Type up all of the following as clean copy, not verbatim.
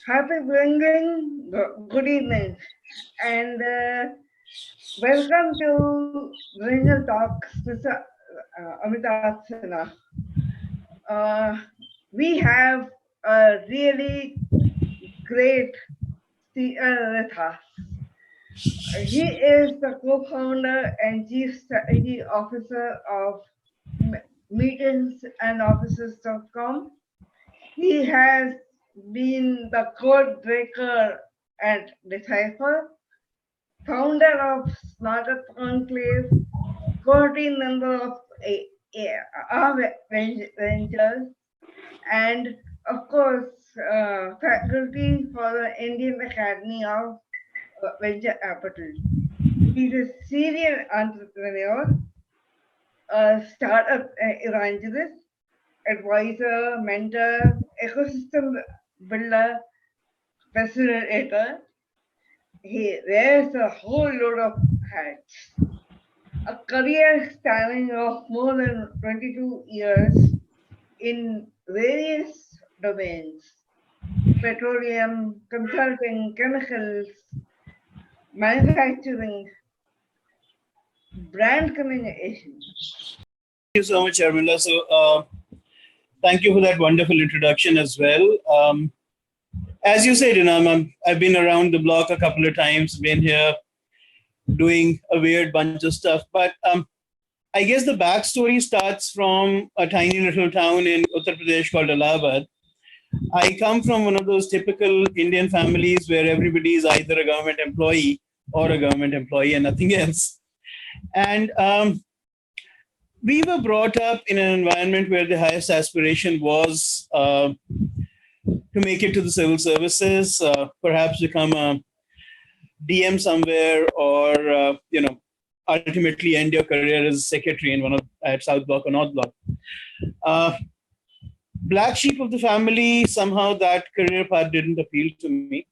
Happy bringing, good evening, and welcome to Bringle Talks, Mr. Amitabh Sinha. Uh, we have a really great speaker with us. He is the co-founder and chief strategy officer of Meetings and Offices.com. He has been the code breaker at Decipher, founder of Startup Enclave, co-team member of our ventures, and of course, faculty for the Indian Academy of Venture Capital. He's a serial entrepreneur, a startup evangelist, advisor, mentor, ecosystem builder, facilitator. He wears a whole load of hats. A career spanning of more than 22 years in various domains: petroleum, consulting, chemicals, manufacturing, brand communication. Thank you so much, Sharmila. Thank you for that wonderful introduction as well. As you said, I've been around the block a couple of times, been here doing a weird bunch of stuff. But I guess the backstory starts from a tiny little town in Uttar Pradesh called Allahabad. I come from one of those typical Indian families where everybody is either a government employee or a government employee and nothing else. And we were brought up in an environment where the highest aspiration was to make it to the civil services, perhaps become a DM somewhere, or ultimately end your career as secretary in one of at South Block or North Block. Black sheep of the family, somehow that career path didn't appeal to me,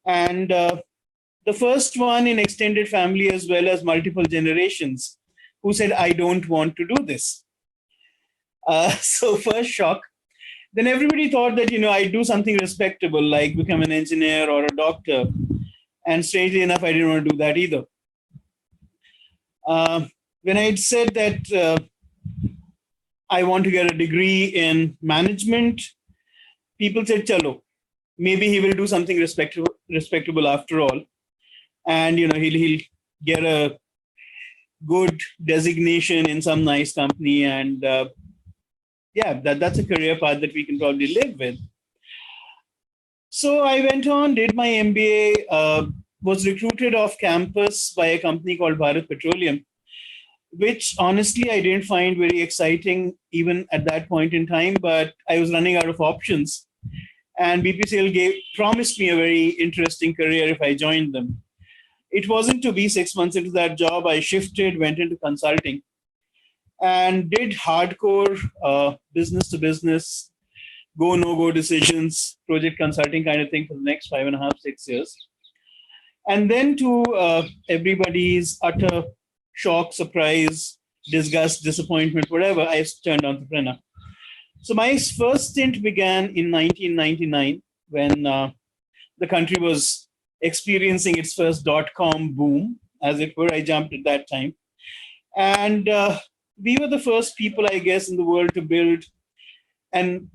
and the first one in extended family as well as multiple generations who said, I don't want to do this. So first shock. Then everybody thought that, I'd do something respectable, like become an engineer or a doctor. And strangely enough, I didn't want to do that either. When I had said that I want to get a degree in management, people said, chalo, maybe he will do something respectable after all. And, he'll get a good designation in some nice company, and that's a career path that we can probably live with. So I went on, did my MBA, was recruited off campus by a company called Bharat Petroleum, which honestly I didn't find very exciting even at that point in time, but I was running out of options, and BPCL promised me a very interesting career if I joined them. It wasn't to be 6 months into that job. I shifted, went into consulting, and did hardcore business to business, go, no go decisions, project consulting kind of thing for the next 5.5, 6 years. And then to everybody's utter shock, surprise, disgust, disappointment, whatever, I turned entrepreneur. So my first stint began in 1999 when the country was experiencing its first .com boom, as it were. I jumped at that time. And we were the first people, I guess, in the world to build an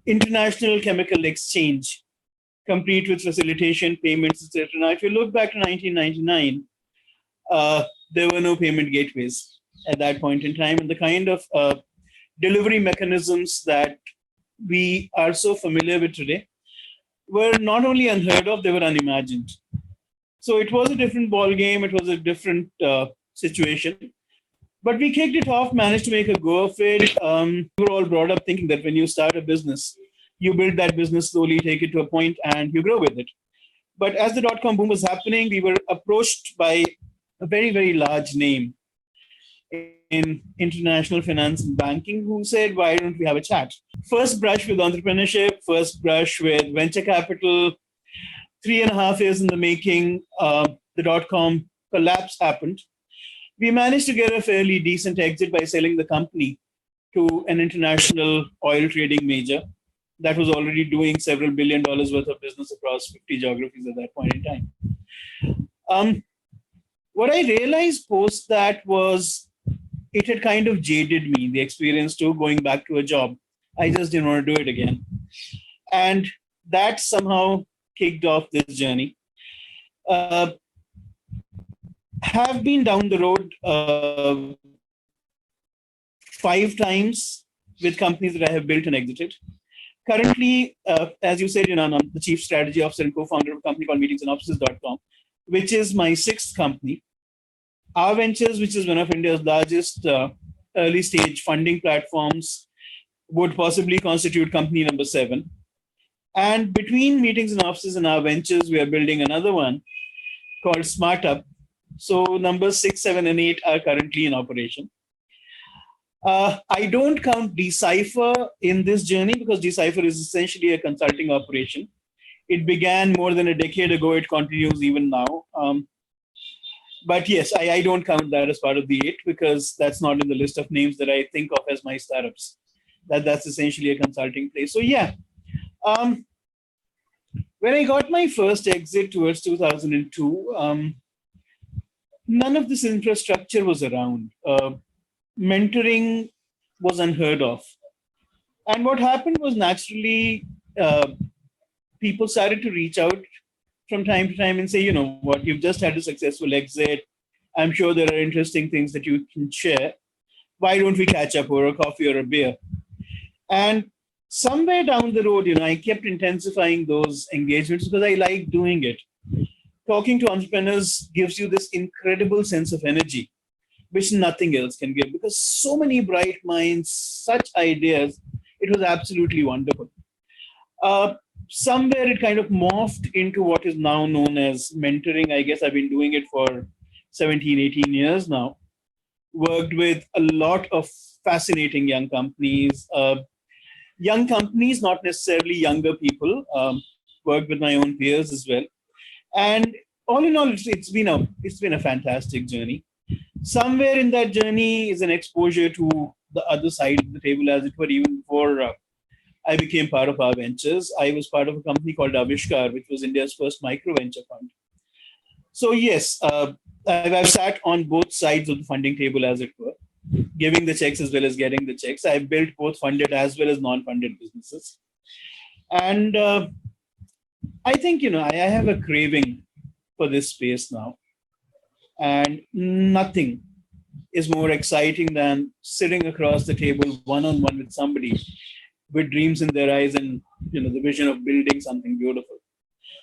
international chemical exchange, complete with facilitation, payments, etc. Now, if you look back to 1999, there were no payment gateways at that point in time. And the kind of delivery mechanisms that we are so familiar with today were not only unheard of, they were unimagined. So it was a different ball game. It was a different situation. But we kicked it off, managed to make a go of it. We were all brought up thinking that when you start a business, you build that business slowly, take it to a point, and you grow with it. But as the .com boom was happening, we were approached by a very, very large name in international finance and banking who said, why don't we have a chat? First brush with entrepreneurship, first brush with venture capital, 3.5 years in the making, the .com collapse happened. We managed to get a fairly decent exit by selling the company to an international oil trading major. that was already doing several $billion worth of business across 50 geographies at that point in time. What I realized post that was it had kind of jaded me, the experience to going back to a job. I just didn't want to do it again. And that somehow kicked off this journey. Have been down the road 5 times with companies that I have built and exited. Currently, as you said, I'm the chief strategy officer and co-founder of a company called meetingsandoffices.com, which is my 6th company. Our Ventures, which is one of India's largest early stage funding platforms, would possibly constitute company number 7. And between Meetings and Offices and Our Ventures, we are building another one called Startup. So numbers 6, 7, and 8 are currently in operation. I don't count Decipher in this journey because Decipher is essentially a consulting operation. It began more than a decade ago. It continues even now. But yes, I don't count that as part of the 8 because that's not in the list of names that I think of as my startups. That's essentially a consulting place. So yeah, when I got my first exit towards 2002, none of this infrastructure was around. Mentoring was unheard of. And what happened was naturally people started to reach out from time to time and say, you know what, you've just had a successful exit. I'm sure there are interesting things that you can share. Why don't we catch up over a coffee or a beer? And somewhere down the road, I kept intensifying those engagements because I like doing it. Talking to entrepreneurs gives you this incredible sense of energy, which nothing else can give because so many bright minds, such ideas, it was absolutely wonderful. Somewhere it kind of morphed into what is now known as mentoring. I guess I've been doing it for 17, 18 years now. Worked with a lot of fascinating young companies, not necessarily younger people, worked with my own peers as well. And all in all, it's been a fantastic journey. Somewhere in that journey is an exposure to the other side of the table, as it were, even before I became part of Our Ventures. I was part of a company called Avishkar, which was India's first micro venture fund. So yes, I've sat on both sides of the funding table, as it were, giving the checks as well as getting the checks. I've built both funded as well as non-funded businesses. And I think, I have a craving for this space now. And nothing is more exciting than sitting across the table one-on-one with somebody with dreams in their eyes and the vision of building something beautiful.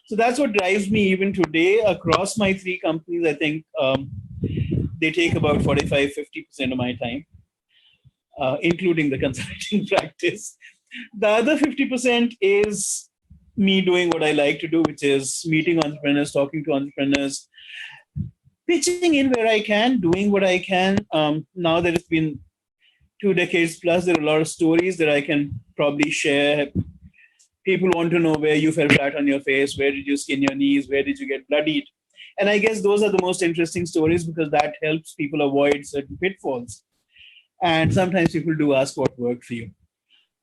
So that's what drives me even today across my 3 companies. I think they take about 45-50% of my time, including the consulting practice. The other 50% is me doing what I like to do, which is meeting entrepreneurs, talking to entrepreneurs, pitching in where I can, doing what I can. Now that it's been 2 decades plus, there are a lot of stories that I can probably share. People want to know where you fell flat on your face, where did you skin your knees, where did you get bloodied? And I guess those are the most interesting stories because that helps people avoid certain pitfalls. And sometimes people do ask what worked for you.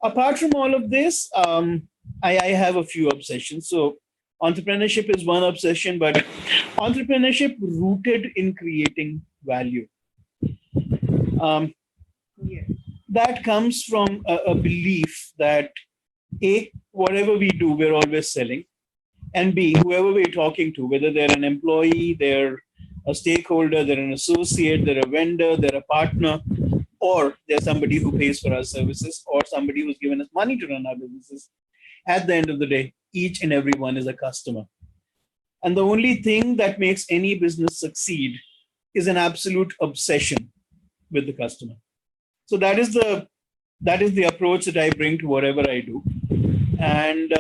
Apart from all of this, I have a few obsessions. So entrepreneurship is one obsession, but entrepreneurship rooted in creating value. That comes from a belief that A, whatever we do, we're always selling. And B, whoever we're talking to, whether they're an employee, they're a stakeholder, they're an associate, they're a vendor, they're a partner, or they're somebody who pays for our services, or somebody who's given us money to run our businesses. At the end of the day, each and every one is a customer. And the only thing that makes any business succeed is an absolute obsession with the customer. So that is the approach that I bring to whatever I do. And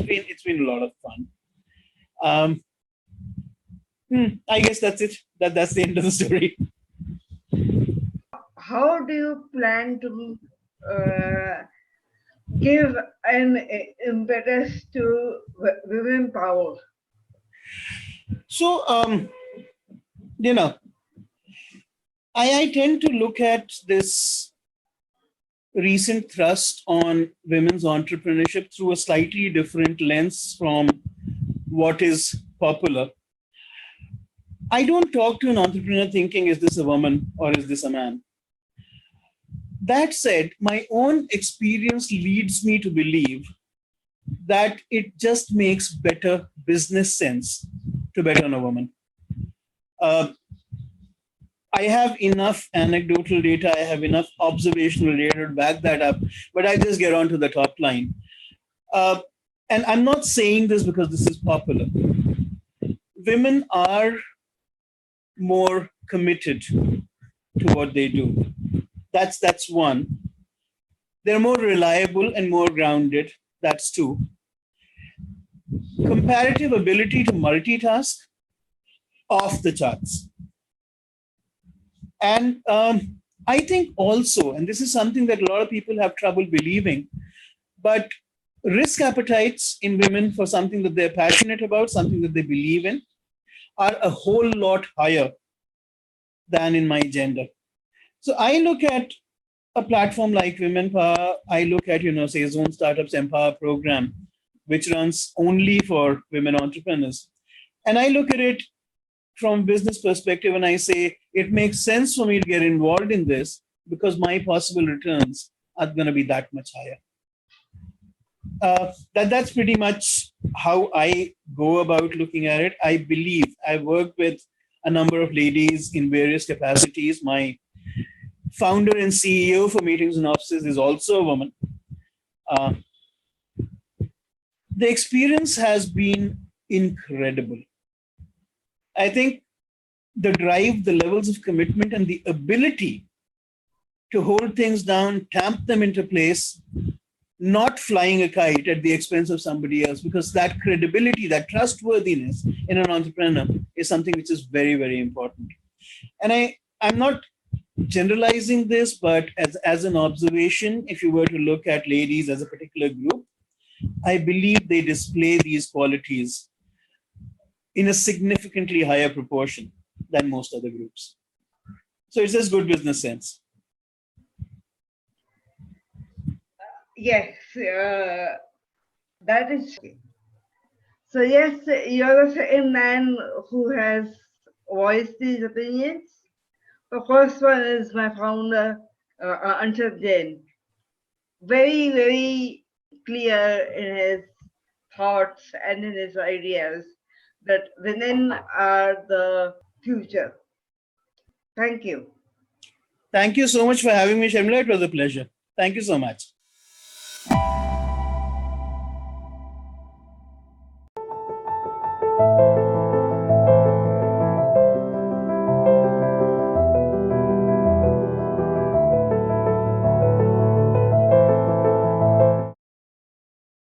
it's been a lot of fun. I guess that's it. That's the end of the story. How do you plan to give an impetus to women power? So, I tend to look at this recent thrust on women's entrepreneurship through a slightly different lens from what is popular. I don't talk to an entrepreneur thinking, is this a woman or is this a man? That said, my own experience leads me to believe that it just makes better business sense to bet on a woman. Uh, I have enough anecdotal data, I have enough observational data to back that up, but I just get on to the top line. And I'm not saying this because this is popular. Women are more committed to what they do. That's one. They're more reliable and more grounded. That's two. Comparative ability to multitask, off the charts. And I think also, and this is something that a lot of people have trouble believing, but risk appetites in women for something that they're passionate about, something that they believe in, are a whole lot higher than in my gender. So I look at a platform like Women Power. I look at, say, Zone Startups Empower program, which runs only for women entrepreneurs. And I look at it from business perspective and I say, it makes sense for me to get involved in this because my possible returns are going to be that much higher. That's pretty much how I go about looking at it. I believe I work with a number of ladies in various capacities. My founder and CEO for Meetings and Offices is also a woman. The experience has been incredible. I think the drive, the levels of commitment, and the ability to hold things down, tamp them into place, not flying a kite at the expense of somebody else, because that credibility, that trustworthiness in an entrepreneur is something which is very, very important. And I'm not generalizing this, but as an observation, if you were to look at ladies as a particular group, I believe they display these qualities in a significantly higher proportion than most other groups. So it's just good business sense. Yes, that is. So yes, you're the second man who has voiced these opinions. The first one is my founder, Anshad Jain. Very, very clear in his thoughts and in his ideas that women are the future. Thank you. Thank you so much for having me, Shamila. It was a pleasure. Thank you so much.